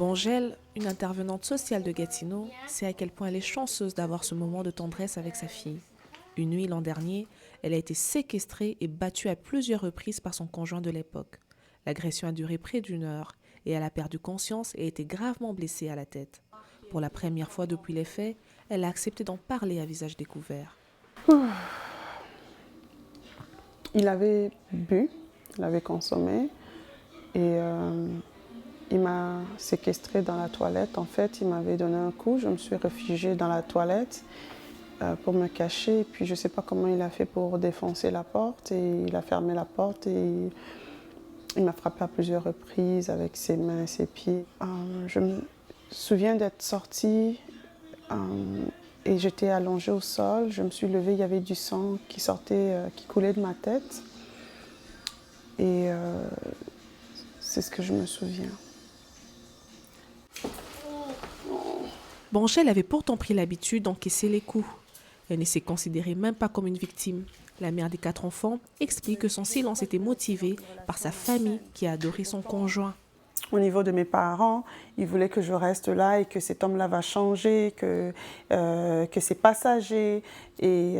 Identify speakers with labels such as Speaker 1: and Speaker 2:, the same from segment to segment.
Speaker 1: Bongel, une intervenante sociale de Gatineau, sait à quel point elle est chanceuse d'avoir ce moment de tendresse avec sa fille. Une nuit l'an dernier, elle a été séquestrée et battue à plusieurs reprises par son conjoint de l'époque. L'agression a duré près d'1 heure et elle a perdu conscience et été gravement blessée à la tête. Pour la première fois depuis les faits, elle a accepté d'en parler à visage découvert.
Speaker 2: Il avait bu, il avait consommé et il m'a séquestrée dans la toilette. En fait, il m'avait donné un coup, je me suis réfugiée dans la toilette pour me cacher. Et puis je ne sais pas comment il a fait pour défoncer la porte et il a fermé la porte et il m'a frappé à plusieurs reprises avec ses mains et ses pieds. Je me souviens d'être sortie et j'étais allongée au sol. Je me suis levée, il y avait du sang qui sortait, qui coulait de ma tête. Et c'est ce que je me souviens.
Speaker 1: Bongel avait pourtant pris l'habitude d'encaisser les coups. Elle ne s'est considérée même pas comme une victime. La mère des 4 enfants explique que son silence était motivé par sa famille qui a adoré son conjoint.
Speaker 2: Au niveau de mes parents, ils voulaient que je reste là et que cet homme-là va changer, que c'est passager. Et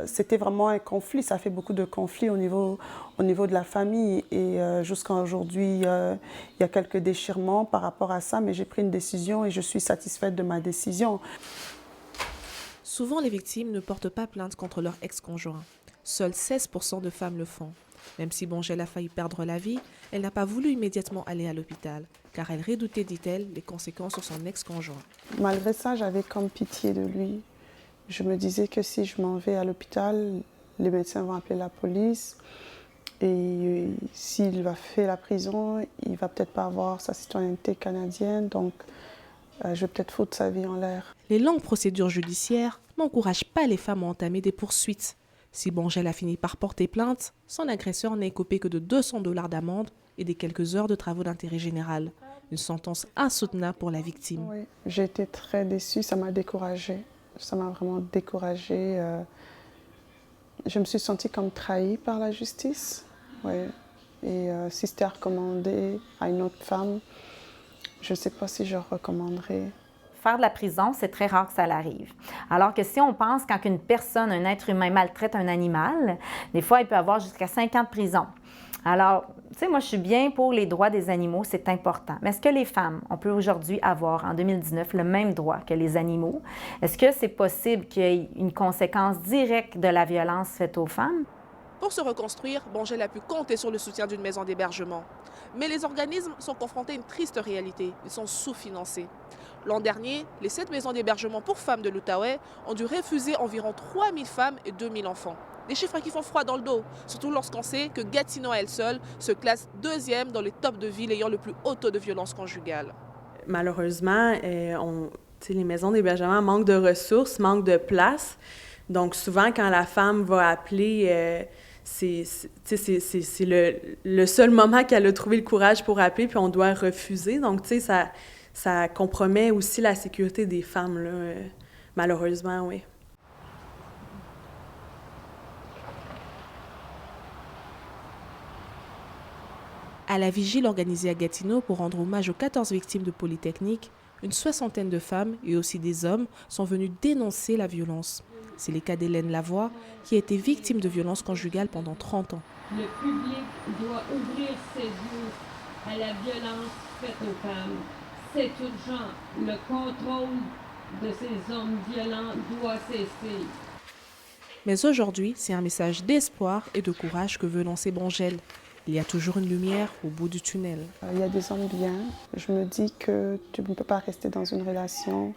Speaker 2: c'était vraiment un conflit, ça fait beaucoup de conflits au niveau de la famille. Et jusqu'à aujourd'hui, il y a quelques déchirements par rapport à ça, mais j'ai pris une décision et je suis satisfaite de ma décision.
Speaker 1: Souvent, les victimes ne portent pas plainte contre leur ex-conjoint. Seuls 16% de femmes le font. Même si Bongel a failli perdre la vie, elle n'a pas voulu immédiatement aller à l'hôpital, car elle redoutait, dit-elle, les conséquences sur son ex-conjoint.
Speaker 2: Malgré ça, j'avais comme pitié de lui. Je me disais que si je m'en vais à l'hôpital, les médecins vont appeler la police. Et s'il va faire la prison, il va peut-être pas avoir sa citoyenneté canadienne, donc je vais peut-être foutre sa vie en l'air.
Speaker 1: Les longues procédures judiciaires n'encouragent pas les femmes à entamer des poursuites. Si Bongel a fini par porter plainte, son agresseur n'a écopé que de 200 $ d'amende et des quelques heures de travaux d'intérêt général. Une sentence insoutenable pour la victime.
Speaker 2: Oui, j'ai été très déçue, ça m'a découragée. Ça m'a vraiment découragée. Je me suis sentie comme trahie par la justice. Ouais. Et si c'était à recommander à une autre femme, je ne sais pas si je recommanderais.
Speaker 3: Faire de la prison, c'est très rare que ça l'arrive. Alors que si on pense quand une personne, un être humain maltraite un animal, des fois, il peut avoir jusqu'à 5 ans de prison. Alors, tu sais, moi, je suis bien pour les droits des animaux, c'est important. Mais est-ce que les femmes, on peut aujourd'hui avoir, en 2019, le même droit que les animaux? Est-ce que c'est possible qu'il y ait une conséquence directe de la violence faite aux femmes?
Speaker 1: Pour se reconstruire, Bongel a pu compter sur le soutien d'une maison d'hébergement. Mais les organismes sont confrontés à une triste réalité. Ils sont sous-financés. L'an dernier, les 7 maisons d'hébergement pour femmes de l'Outaouais ont dû refuser environ 3000 femmes et 2000 enfants. Des chiffres qui font froid dans le dos, surtout lorsqu'on sait que Gatineau à elle seule se classe 2e dans les tops de villes ayant le plus haut taux de violence conjugale.
Speaker 4: Malheureusement, les maisons d'hébergement manquent de ressources, manquent de place. Donc souvent, quand la femme va appeler, c'est le seul moment qu'elle a trouvé le courage pour appeler, puis on doit refuser. Donc, tu sais, ça compromet aussi la sécurité des femmes, là, malheureusement, oui.
Speaker 1: À la vigile organisée à Gatineau pour rendre hommage aux 14 victimes de Polytechnique, une 60aine de femmes et aussi des hommes sont venus dénoncer la violence. C'est le cas d'Hélène Lavoie, qui a été victime de violences conjugales pendant 30 ans.
Speaker 5: Le public doit ouvrir ses yeux à la violence faite aux femmes. C'est urgent. Le contrôle de ces hommes violents doit cesser.
Speaker 1: Mais aujourd'hui, c'est un message d'espoir et de courage que veut lancer Bongel. Il y a toujours une lumière au bout du tunnel.
Speaker 2: Il y a des hommes bien. Je me dis que tu ne peux pas rester dans une relation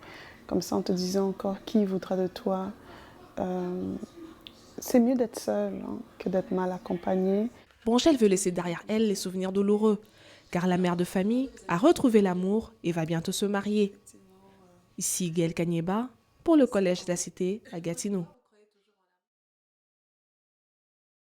Speaker 2: comme ça en te disant encore qui voudra de toi. C'est mieux d'être seule que d'être mal accompagnée.
Speaker 1: Bongel veut laisser derrière elle les souvenirs douloureux, car la mère de famille a retrouvé l'amour et va bientôt se marier. Ici Gaëlle Kanyeba pour le Collège de la Cité à Gatineau.